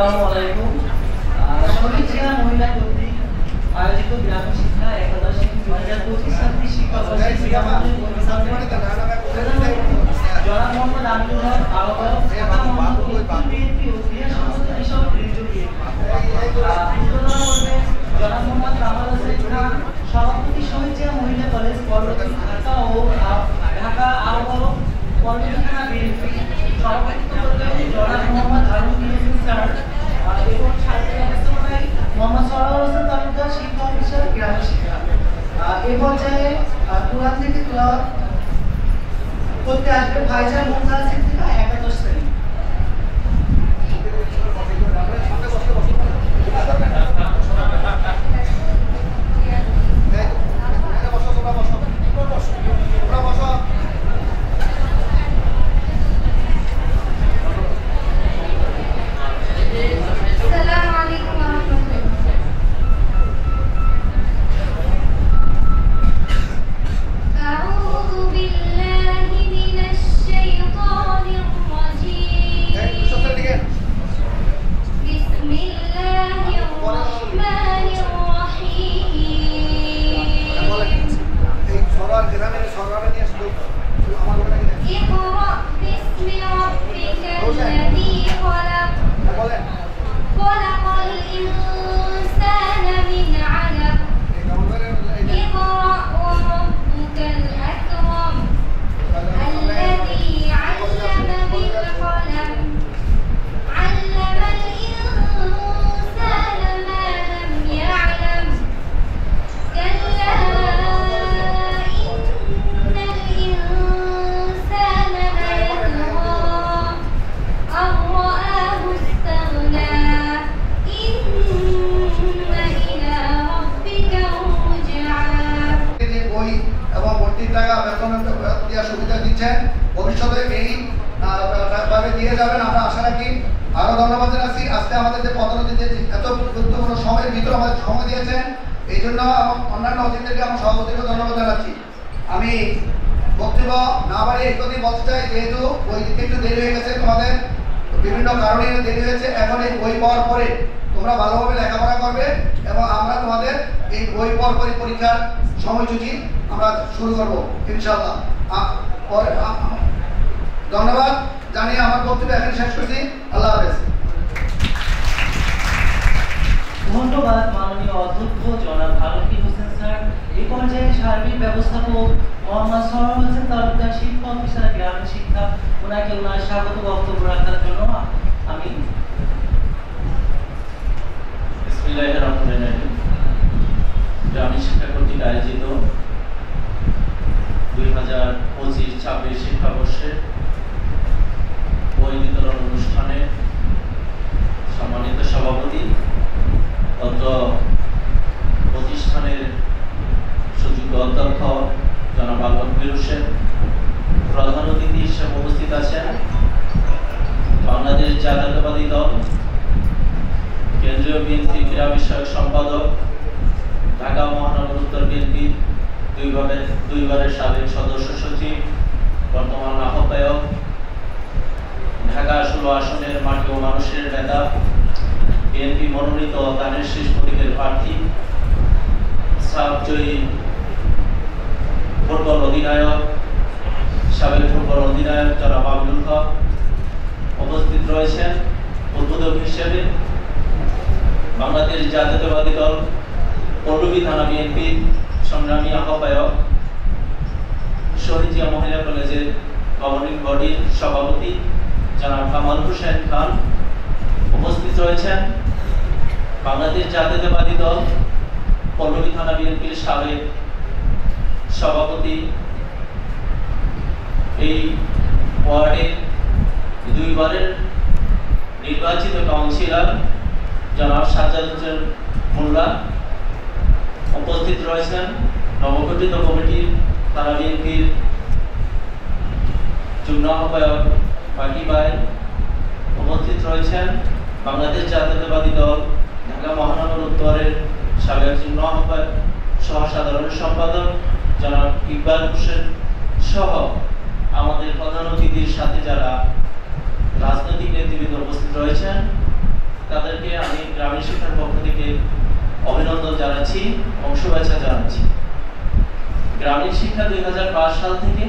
আসসালামু আলাইকুম। শহীদ জিয়া মহিলা কর্তৃক আয়োজিত গ্রামীণ শিক্ষা একাদশী 2025 ছাত্রী শিক্ষাবর্ষে জনাব মোহাম্মদ আমিনুল হক আহ্বায়ক ঢাকা মহানগর বিএনপি ও ক্রীড়া সংসদ এসব নির্যোগী উদ্বোধন করবেন জনাব মোহাম্মদ কামাল হোসেন খান, সভাপতি শহীদ জিয়া মহিলা কলেজ পল্লবী ঢাকা ও ঢাকা আহ্বায়ক পল্লবী থানা বিএনপি। সভাপতিত্ব করবেন জনাব মোহাম্মদ হারুন হোসেন স্যার এবং সাহিত্য ব্যবস্থাপনায় মোহাম্মদ সরওয়ার হোসেন তালুকদার, শিক্ষা অফিসার গ্রামীণ শিক্ষা। এই পর্যায়ে কোরআন থেকে তেলাওয়াত করতে আসবে ভাইজান মুমতাজ সিদ্দিকা একাদশ শ্রেণী। ভবিষ্যতে এইভাবে দিয়ে যাবেন আমরা আশা রাখি। আরো ধন্যবাদ জানাচ্ছি আজকে আমাদের যে পদোন্নতিতে এত গুরুত্বপূর্ণ সময়ের ভিতরে আমাদের সময় দিয়েছেন এই জন্য অন্যান্য অতিথিদেরকে আমার সভাপতিকে ধন্যবাদ জানাচ্ছি। আমি বক্তব্য না বাড়িয়ে একটি বলতে চাই, যেহেতু বই দিতে একটু দেরি হয়ে গেছে, তোমাদের বিভিন্ন কারণে দেরি হয়েছে। এখন এই বই পাওয়ার পরে তোমরা ভালোভাবে লেখাপড়া করবে এবং আমরা তোমাদের এই বই পাওয়ার পরে পরীক্ষার সময়সূচি আমরা শুরু করবো ইনশাআল্লাহ। ধন্যবাদ জানিয়ে আমার বক্তব্য এখানে শেষ করছি। আল্লাহ হাফেজ। ধন্যবাদ মাননীয় অধ্যক্ষ জনাব আলমগীর হোসেন স্যার। এই পর্যায়ে সার্বিক ব্যবস্থাপক মোহাম্মদ সরওয়ার হোসেন তালুকদার, শিক্ষা অফিসার গ্রামীণ শিক্ষা, ওনাকে ওনার স্বাগত বক্তব্য রাখার জন্য আমি বিসমিল্লাহির রহমানির রহিম। গ্রামীণ শিক্ষা কর্তৃক আয়োজিত 2025-26 শিক্ষাবর্ষে বই বিতরণ অনুষ্ঠানে সম্মানিত সভাপতি, অত্র প্রতিষ্ঠানের সুযোগ্য অধ্যক্ষ জনাব আলমগীর হোসেন, প্রধান অতিথি হিসেবে উপস্থিত আছেন বাংলাদেশ জাতীয়তাবাদী দল কেন্দ্রীয় বিএনপি ক্রীড়া বিষয়ক সম্পাদক, ঢাকা মহানগর উত্তর বিএনপি দুইবারের সাবেক সদস্য সচিব, বর্তমান আহ্বায়ক, ঢাকা 16 আসনের মাটি ও মানুষের নেতা, বিএনপি মনোনীত দানের শীষ প্রতীকের প্রার্থী, সাবজয়ী ফুটবল অধিনায়ক, সাবেক ফুটবল অধিনায়ক জনাব আমিনুল হক উপস্থিত রয়েছেন। উদ্বোধক হিসেবে বাংলাদেশ জাতীয়তাবাদী দল পল্লবী থানা বিএনপি সংগ্রামী আহ্বায়ক, শহীদ জিয়া মহিলা কলেজের গভর্নিং বডির সভাপতি জনাব কামাল হোসেন খান উপস্থিত রয়েছেন। বাংলাদেশ জাতীয়তাবাদী দল পল্লবী থানা বিএনপির সাবেক সভাপতি, এই ওয়ার্ডের দুইবারের নির্বাচিত কাউন্সিলর জনাব সাজ্জাদ হোসেন মোল্লা উপস্থিত রয়েছেন। নবগঠিত কমিটির থানা বিএনপির যুগ্ম আহ্বায়ক বাকি ভাই উপস্থিত রয়েছেন। বাংলাদেশ জাতীয়তাবাদী দল ঢাকা মহানগর উত্তরের সাবেক যুগ্ম আহ্বায়ক সহ সাধারণ সম্পাদক জনাব ইকবাল হোসেন সহ আমাদের প্রধান অতিথির সাথে যারা রাজনৈতিক নেতৃবৃন্দ উপস্থিত রয়েছেন তাদেরকে আমি গ্রামীণ শিক্ষার পক্ষ থেকে অভিনন্দন জানাচ্ছি এবং শুভেচ্ছা জানাচ্ছি। গ্রামীণ শিক্ষা 2005 সাল থেকে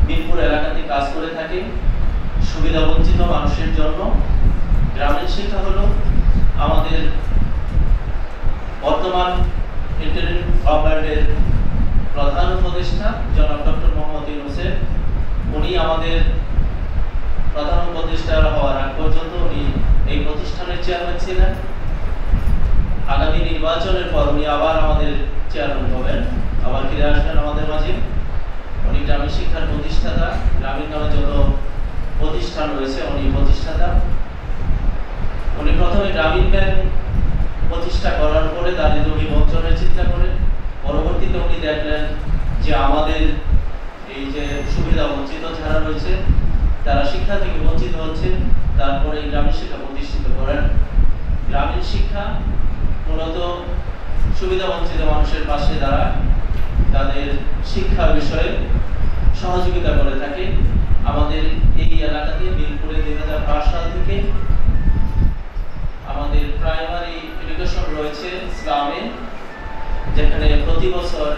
মিরপুর এলাকাতে কাজ করে থাকে সুবিধা বঞ্চিত মানুষের জন্য। গ্রামীণ শিক্ষা হলো আমাদের বর্তমান ইন্টারিম গভর্নমেন্টের প্রধান উপদেষ্টা জনাব ডক্টর মোহাম্মদ ইউনূসের, উনি আমাদের প্রধান উপদেষ্টা হওয়ার আগ পর্যন্ত উনি এই প্রতিষ্ঠানের চেয়ারম্যান ছিলেন। আগামী নির্বাচনের পর উনি আবার আমাদের চেয়ারম্যান হবেন, আবার ফিরে আসবেন আমাদের মাঝে। উনি গ্রামীণ শিক্ষার প্রতিষ্ঠাতা, গ্রামীণ নামে যত প্রতিষ্ঠান রয়েছে উনি প্রতিষ্ঠাতা। উনি প্রথমে গ্রামীণ ব্যাংক প্রতিষ্ঠা করার পরে দারিদ্র বিমোচনের চিন্তা করেন। পরবর্তীতে উনি দেখলেন যে আমাদের এই যে সুবিধা বঞ্চিত যারা রয়েছে তারা শিক্ষা থেকে বঞ্চিত হচ্ছে, তারপরে গ্রামীণ শিক্ষা প্রতিষ্ঠিত করেন। গ্রামীণ শিক্ষা মূলত সুবিধা বঞ্চিত মানুষের পাশে দাঁড়ায়, তাদের শিক্ষার বিষয়ে সহযোগিতা করে থাকে। আমাদের এই এলাকাতে মিরপুরে 2005 সাল থেকে আমাদের প্রাইমারি এডুকেশন রয়েছে ইসলামে, যেখানে প্রতি বছর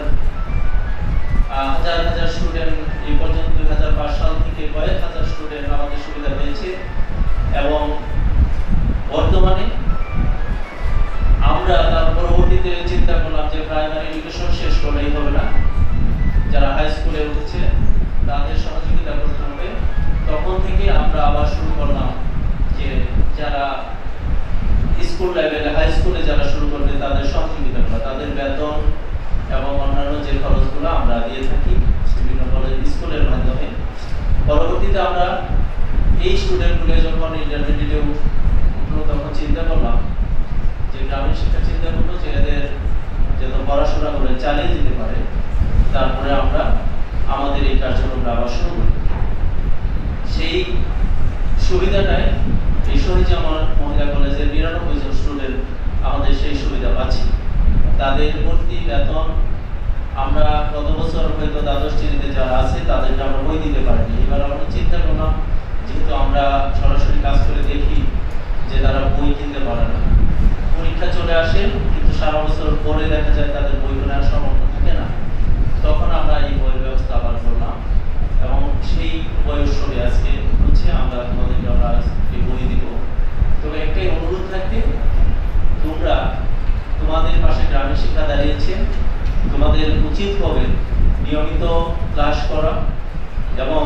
হাজার হাজার স্টুডেন্ট এই পর্যন্ত 2005 সাল থেকে কয়েক হাজার স্টুডেন্ট আমাদের সুবিধা পেয়েছে। এবং বর্তমানে আমরা তার পরবর্তীতে চিন্তা করলাম যে প্রাইমারি এডুকেশন শেষ করলেই হবে না, যারা হাই স্কুলে উঠেছে তাদের সহযোগিতা করতে হবে। তখন থেকে আমরা আবার শুরু করলাম যে যারা স্কুল লেভেলে হাই স্কুলে যারা শুরু করবে তাদের সহযোগিতা করা, তাদের বেতন এবং অন্যান্য যে খরচগুলো আমরা দিয়ে থাকি বিভিন্ন কলেজ স্কুলের মাধ্যমে। পরবর্তীতে আমরা এই স্টুডেন্টগুলো যখন ইন্টারমিডিয়েটে উঠলো তখন চিন্তা করলাম যে গ্রামীণ শিক্ষা চিন্তা করলো যে এদের যত পড়াশোনা করে চালিয়ে যেতে পারে, তারপরে আমরা আমাদের এই কার্যক্রমটা আবার শুরু করি। সেই সুবিধাটায় এই শহীদজামান মহিলা কলেজের 99 জন স্টুডেন্ট আমাদের সেই সুবিধা পাচ্ছি। তাদের ভর্তি বেতন আমরা গত বছর হয়তো দ্বাদশ শ্রেণীতে যারা আছে তাদেরকে আমরা বই দিতে পারিনি। এবার আমরা চিন্তা করলাম যেহেতু আমরা সরাসরি কাজ করে দেখি যে তারা বই কিনতে পারে না, পরীক্ষা চলে আসে কিন্তু সারা বছর পরে দেখা যায় তাদের বই কেনার সামর্থ্য থাকে না, তখন আমরা এই বইয়ের ব্যবস্থা আবার করলাম এবং সেই বই উৎসবে আজকে হচ্ছে আমরা তোমাদেরকে আমরা এই বই দিব। তবে একটাই অনুরোধ থাকবে, তোমরা তোমাদের পাশে গ্রামীণ শিক্ষা দাঁড়িয়েছে, তোমাদের উচিত হবে নিয়মিত ক্লাস করা এবং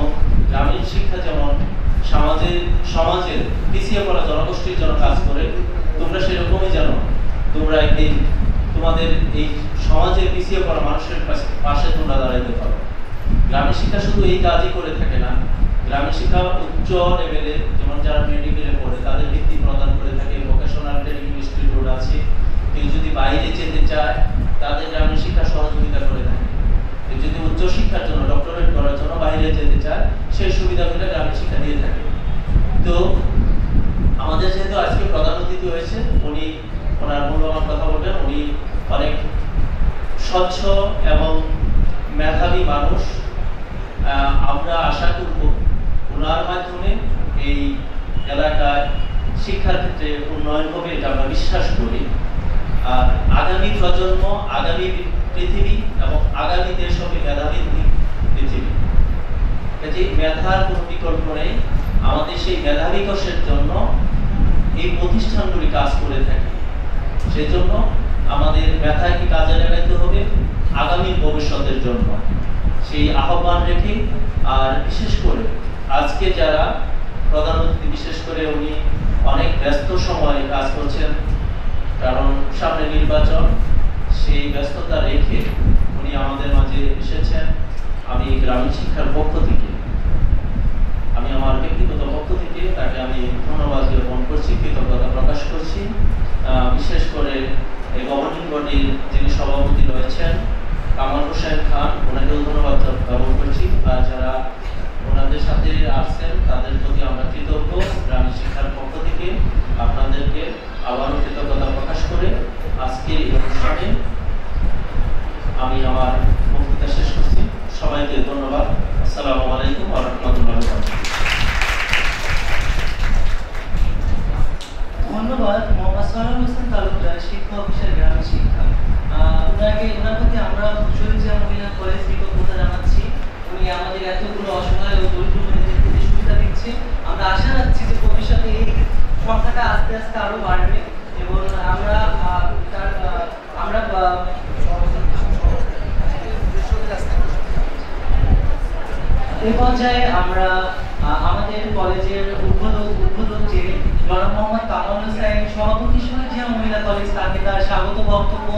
গ্রামীণ শিক্ষা যেমন সমাজের পিছিয়ে পড়া জনগোষ্ঠীর জন্য কাজ করে, তোমরা সেরকমই জানো তোমরা একদিন তোমাদের এই সমাজের পিছিয়ে পড়া মানুষের পাশে তোমরা দাঁড়াইতে পারো। গ্রামীণ শিক্ষা শুধু এই কাজই করে থাকে না, গ্রামীণ শিক্ষা উচ্চ লেভেলে যেমন যারা মেডিকেলে পড়ে তাদের ভিত্তি প্রদান করে থাকে, ভোকেশনাল ট্রেনিং ইনস্টিটিউট আছে, কেউ যদি বাইরে যেতে চায় তাদের গ্রামীণ শিক্ষা সহযোগিতা করে থাকে, কেউ যদি উচ্চ শিক্ষার জন্য ডক্টরেট করার জন্য বাইরে যেতে চায় সেই সুবিধাগুলো গ্রামীণ শিক্ষা দিয়ে থাকে। তো আমাদের যেহেতু আজকে প্রধান অতিথি হয়েছে, উনি ওনার মূল্যবান কথা বলবেন। উনি অনেক স্বচ্ছ এবং মেধাবী মানুষ। আমরা আশা করব ওনার মাধ্যমে এই এলাকায় শিক্ষার ক্ষেত্রে উন্নয়ন হবে, এটা আমরা বিশ্বাস করি। আর আগামী প্রজন্ম, আগামী পৃথিবী এবং আগামী দেশ হবে মেধাবী পৃথিবী। কাজে মেধার কোনো বিকল্প নেই। আমাদের সেই মেধা বিকাশের জন্য এই প্রতিষ্ঠানগুলি কাজ করে থাকে। সেই জন্য আমাদের মেধাকে কাজে লাগাইতে হবে আগামী ভবিষ্যতের জন্য, সেই আহ্বান রেখে। আর বিশেষ করে আজকে যারা প্রধান অতিথি, বিশেষ করে উনি অনেক ব্যস্ত সময়ে কাজ করছেন, কারণ সামনে নির্বাচন, সেই ব্যস্ততা রেখে উনি আমাদের মাঝে এসেছেন। আমি গ্রামীণ শিক্ষার পক্ষ থেকে, আমি আমার ব্যক্তিগত পক্ষ থেকে তাকে আমি ধন্যবাদ জ্ঞাপন করছি, কৃতজ্ঞতা প্রকাশ করছি। বিশেষ করে এই গভর্নিং বডির যিনি সভাপতি রয়েছেন কামাল হোসেন খান, ওনাকেও ধন্যবাদ জ্ঞাপন করছি। আর যারা ওনাদের সাথে আসছেন তাদের প্রতি আমরা কৃতজ্ঞ। গ্রামীণ শিক্ষার পক্ষ থেকে আপনাদেরকে আবারও কৃতজ্ঞতা প্রকাশ করে আজকে এই অনুষ্ঠানে আমি আমার বক্তৃতা শেষ করছি। সবাইকে ধন্যবাদ। আসসালামু আলাইকুম ওয়া রাহমাতুল্লাহি ওয়া বারাকাতুহু। ধন্যবাদ মোহাম্মদ সরোয়ার হোসেন তালুকদার, শিক্ষা অফিসার গ্রামীণ শিক্ষা। ওনার প্রতি আমরা শহীদ মহিলা কলেজ কৃতজ্ঞতা জানাচ্ছি। উনি আমাদের এতগুলো অসহায় ও দরিদ্র মেয়েদের প্রতি সুবিধা দিচ্ছে। আমরা আশা রাখছি যে ভবিষ্যতে এই সংখ্যাটা আস্তে আস্তে আরো বাড়বে এবং এই পর্যায়ে আমরা আমাদের কলেজের উদ্বোধক যে জনাব মোহাম্মদ কামাল হোসেন, সভাপতি শহীদ জিয়া মহিলা কলেজ, তাকে তার স্বাগত বক্তব্য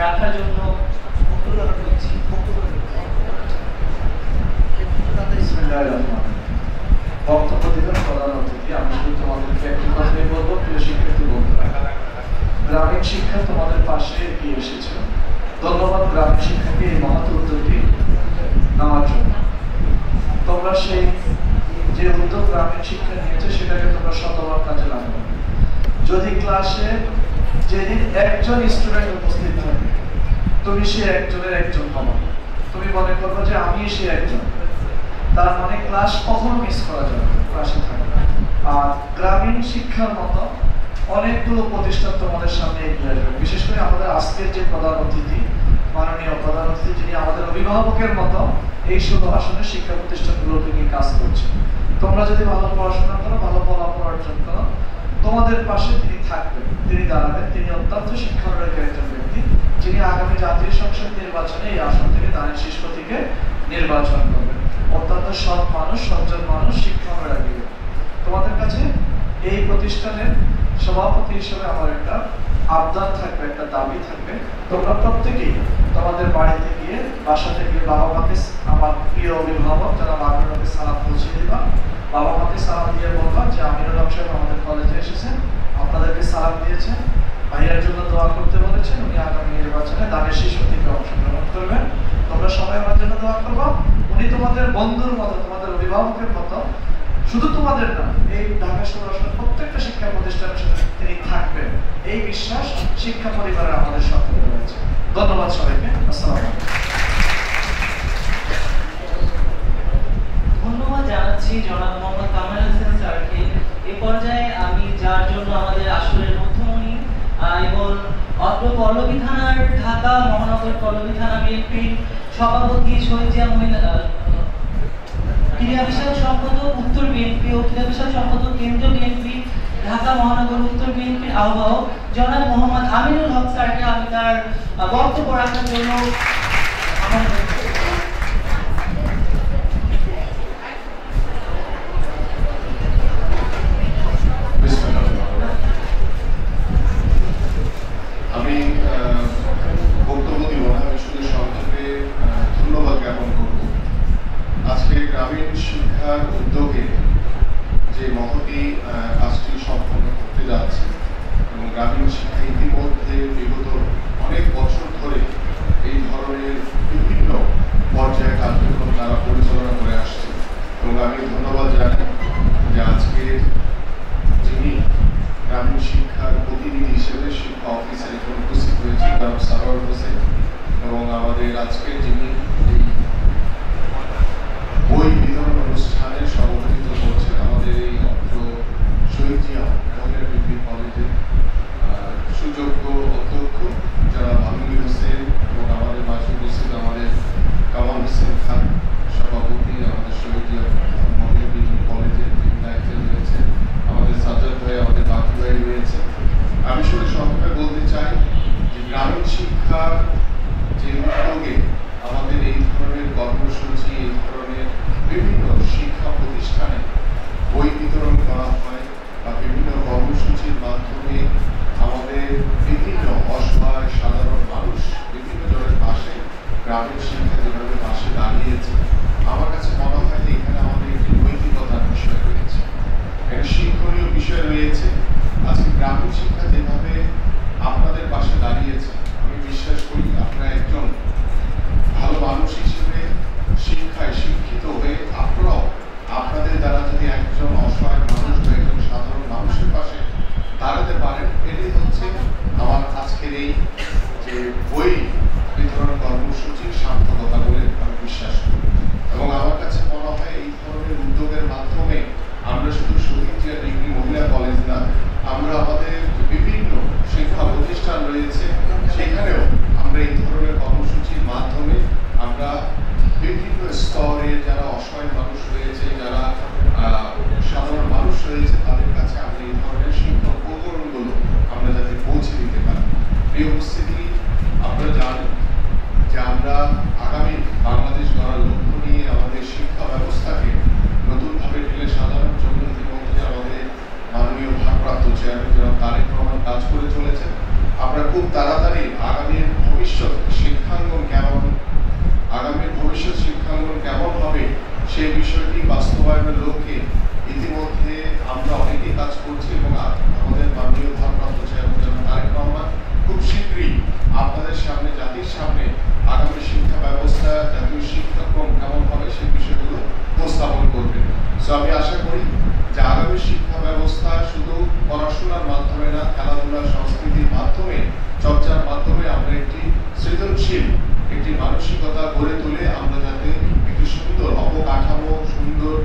রাখার জন্য বক্তব্য দিবেন প্রধান অতিথি। আমি শুধু তোমাদেরকে একটি কথাই বলবো, প্রিয় শিক্ষার্থী বন্ধুরা, গ্রামীণ শিক্ষা তোমাদের পাশে এগিয়ে এসেছে। ধন্যবাদ গ্রামীণ শিক্ষাকে এই মহৎ উদ্যোগটি নেওয়ার জন্য। তোমরা সেই যে উদ্যোগ গ্রামীণ শিক্ষা নিয়েছে সেটাকে তোমরা শতভাগ কাজে লাগাবে। যদি ক্লাসে যেদিন একজন স্টুডেন্ট উপস্থিত থাকে, তুমি সে একজনের একজন হবা। তুমি মনে করবে যে আমি সে একজন, তার মানে ক্লাস কখনো মিস করা যাবে, ক্লাসে থাকবে। আর গ্রামীণ শিক্ষার মতো অনেকগুলো প্রতিষ্ঠান তোমাদের সামনে এগিয়ে আসবে। বিশেষ করে আমাদের আজকের যে প্রধান অতিথি, মাননীয় প্রধান অতিথি, যিনি আমাদের অভিভাবকের মতো এই 16 আসনের শিক্ষা প্রতিষ্ঠানগুলোকে নিয়ে কাজ করছে। তোমরা যদি ভালো পড়াশোনা করো, ভালো ফলাফল অর্জন করো, তোমাদের পাশে তিনি থাকবেন, তিনি দাঁড়াবেন। তিনি অত্যন্ত শিক্ষানুরাগী একজন ব্যক্তি, যিনি আগামী জাতীয় সংসদ নির্বাচনে এই আসন থেকে দানের শীর্ষ থেকে নির্বাচন করবেন। অত্যন্ত সৎ মানুষ, সজ্জন মানুষ, শিক্ষানুরাগী। তোমাদের কাছে এই প্রতিষ্ঠানের সভাপতি হিসেবে আমার একটা আবদার থাকবে, একটা দাবি থাকবে। তোমরা প্রত্যেকেই তোমাদের বাড়িতে গিয়ে, বাসাতে গিয়ে বাবা মাকে, আমার প্রিয় অভিভাবক যারা আমিনুল হককে সালাম পৌঁছে দিবা। বাবা মাকে সালাম দিয়ে বলবা যে আমিনুল হক সাহেব আমাদের কলেজে এসেছেন, আপনাদেরকে সালাম দিয়েছেন, ভাইয়ের জন্য দোয়া করতে বলেছেন, উনি আগামী নির্বাচনে দানের শীর্ষ থেকে অংশগ্রহণ করবেন। তোমরা সবাই আমার জন্য দোয়া করবা। উনি তোমাদের বন্ধুর মতো, তোমাদের অভিভাবকের মতো, শুধু তোমাদের না, এই ঢাকা শহরের প্রত্যেকটা শিক্ষা প্রতিষ্ঠানের সাথে তিনি থাকবেন, এই বিশ্বাস শিক্ষা পরিবারের আমাদের সকলের রয়েছে। ধন্যবাদ সবাইকে। আসসালামু আলাইকুম। ধন্যবাদ জানাচ্ছি জনাব মোহাম্মদ কামাল হোসেন স্যারকে। এ পর্যায়ে আমি যার জন্য আমাদের আসরের মধ্যমণি এবং অত্র পল্লবী থানার, ঢাকা মহানগর পল্লবী থানা বিএনপির সভাপতি, শহীদ জিয়া মহিলা ক্রীড়া বিষয়ক সম্পাদক উত্তর বিএনপি ও ক্রীড়া বিষয়ক সম্পাদক কেন্দ্রীয় বিএনপি, ঢাকা মহানগর উত্তর বিএনপির আহ্বায়ক জনাব মোহাম্মদ আমিনুল হক স্যারকে আমি তার বক্তব্য রাখার জন্য আমি বক্তব্য দিব না, আমি শুধু সংক্ষেপে ধন্যবাদ জ্ঞাপন করব। আজকে গ্রামীণ শিক্ষার উদ্যোগে যে মহতি কাজটি সম্পন্ন করতে যাচ্ছে এবং গ্রামীণ শিক্ষা ইতিমধ্যে বিগত অনেক বছর ধরে এই ধরনের বিভিন্ন পর্যায়ে কার্যক্রম তারা পরিচালনা করে আসছে এবং আমি ধন্যবাদ জানাই যে আজকে যিনি গ্রামীণ শিক্ষার প্রতিনিধি হিসেবে শিক্ষা অফিসার এখানে উপস্থিত হয়েছে জনাব সরোয়ার হোসেন এবং আমাদের আজকের যিনি এই বই বিতরণ অনুষ্ঠানের সভাপতিত্ব করছেন আমাদের এই শহীদ জিয়া মহিলা ডিগ্রি কলেজের সুযোগ্য অধ্যক্ষ যারা আমিনুল হোসেন এবং আমাদের মাঝে উপস্থিত আমাদের কামাল হোসেন খান সভাপতি, আমাদের শহীদ জিয়া মহিলা ডিগ্রি কলেজের যিনি দায়িত্বে রয়েছেন, আমাদের সাজ্জাদ ভাই, আমাদের বাকি ভাই রয়েছে। আমি শুধু সংক্ষেপে বলতে চাই যে গ্রামীণ শিক্ষার যে উদ্যোগে আমাদের এই ধরনের কর্মসূচি, এই ধরনের বিভিন্ন শিক্ষা প্রতিষ্ঠানে বই বিতরণ করা হয় বা বিভিন্ন কর্মসূচির মাধ্যমে আমাদের বিভিন্ন অসহায় সাধারণ মানুষ বিভিন্ন জনের পাশে গ্রামীণ শিক্ষা যেভাবে পাশে দাঁড়িয়েছে, আমার কাছে মনে হয় যে এখানে আমাদের একটি নৈতিকতার বিষয় রয়েছে, একটা শিক্ষণীয় বিষয় রয়েছে। আজকে গ্রামীণ শিক্ষা যেভাবে আপনাদের পাশে দাঁড়িয়েছে, আমি বিশ্বাস করি আপনারা একজন ভালো মানুষ হিসেবে শিক্ষায় শিক্ষিত হয়ে আপনারাও আপনাদের দ্বারা যদি একজন অসহায় মানুষ বা একজন সাধারণ মানুষের পাশে দাঁড়াতে পারেন, এটাই হচ্ছে আমার আজকের এই যে বই বিতরণ কর্মসূচির সার্থকতা বলে আমি বিশ্বাস করি। এবং আমার কাছে মনে হয় এই ধরনের উদ্যোগের মাধ্যমে আমরা শুধু শহীদ জিয়া ডিগ্রি মহিলা কলেজ না, আমরা আমাদের এই উপস্থিতি আপনারা জানেন যে আমরা আগামী বাংলাদেশ গড়ার লক্ষ্য নিয়ে আমাদের শিক্ষা ব্যবস্থাকে নতুনভাবে ঢেলে সাজানোর জন্য ইতিমধ্যে আমাদের মাননীয় ভারপ্রাপ্ত চেয়ারম্যান জনাব তারেক রহমান কাজ করে চলেছেন। আমরা খুব তাড়াতাড়ি আগামীর ভবিষ্যৎ শিক্ষাঙ্গন কেমন হবে সেই বিষয়টি বাস্তবায়নের লক্ষ্যে ইতিমধ্যে আমরা অনেকেই কাজ করছি এবং আমাদের মাননীয় ভারপ্রাপ্ত চেয়ারম্যান জনাব তারেক রহমান খুব শীঘ্রই আপনাদের সামনে, জাতির সামনে আগামী শিক্ষা ব্যবস্থা, জাতীয় শিক্ষাক্রম কেমন হবে সেই বিষয়গুলো উপস্থাপন করবেন। সো আমি আশা করি যে আগামী শিক্ষা ব্যবস্থা শুধু পড়াশোনার মাধ্যমে না, খেলাধুলা, সংস্কৃতির মাধ্যমে, চর্চার মাধ্যমে আমরা একটি সৃজনশীল একটি মানসিকতা গড়ে তুলে আমরা যাতে একটি সুন্দর অবকাঠামো, সুন্দর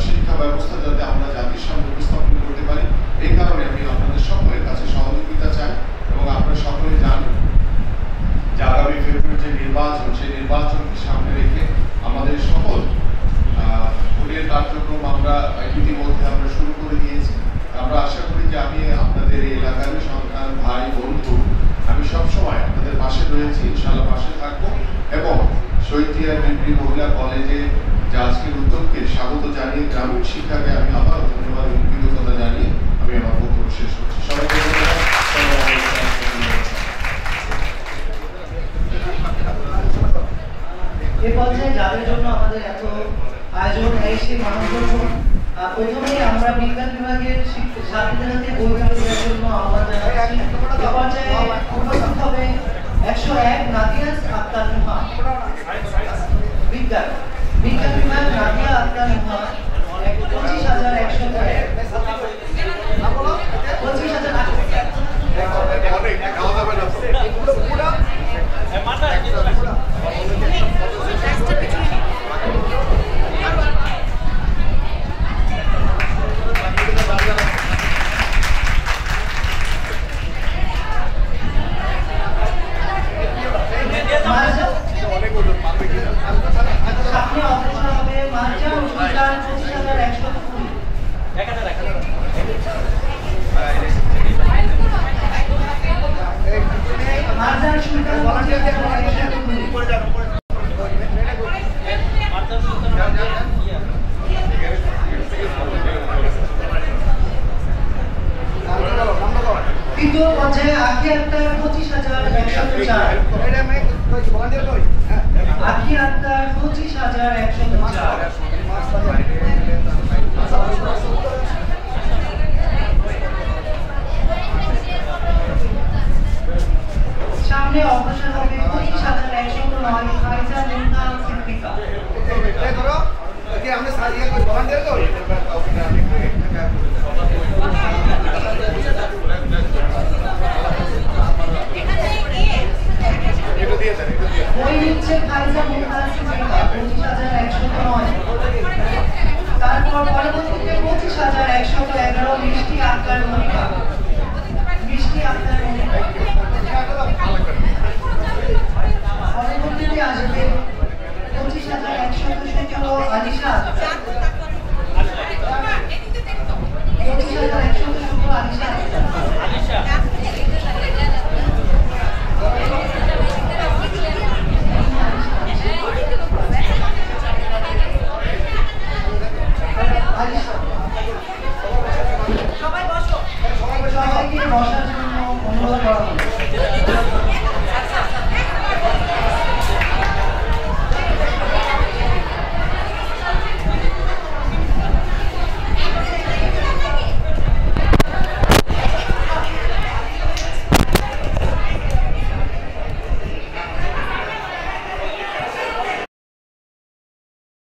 শিক্ষা ব্যবস্থা যাতে আমরা জাতির সামনে উপস্থাপন করতে পারি, এই কারণে আমি আপনাদের সকলের কাছে সহযোগিতা চাই। এবং আপনারা সকলে জানেন যে আগামী ফেব্রুয়ারি যে নির্বাচন, সেই নির্বাচনকে সামনে রেখে আমাদের সকল ভোটের কার্যক্রম আমরা ইতিমধ্যে আমরা শুরু করে দিয়েছি। আমরা আশা করি যে আমি আপনাদের এই এলাকার সন্তান, ভাই, বন্ধু, আমি সবসময় আপনাদের পাশে রয়েছি, ইনশাআল্লাহ পাশে থাকবো। এবং শহীদিয়া ডিগ্রি মহিলা কলেজে যে আজকের উদ্যোগকে স্বাগত জানিয়ে গ্রামীণ শিক্ষাকে আমি আবার ধন্যবাদ এবং কৃতজ্ঞতা জানিয়ে আমি আমার বক্তব্য শেষ করছি। সবাইকে ধন্যবাদ। এই পর্যায়ে যাদের জন্য আমাদের এত আয়োজন, সেই মানুষজন প্রথমেই আমরা বিজ্ঞান বিভাগের ছাত্রীদের হাতে বই দেওয়ার জন্য আহ্বান জানাচ্ছি। এ পর্যায়ে উপস্থিত হবে 101 নাদিয়াস আক্তার নুহা। বিজ্ঞান বিভাগ নাদিয়া আক্তার নুহা 25,100 সামনে অগ্রসর হবে মার্জা সুলতান 25,120। মার্জা সুলতান 25,120। তৃতীয় পর্যায়ে আখি আক্তার 25,104। আখি আক্তার 25,104।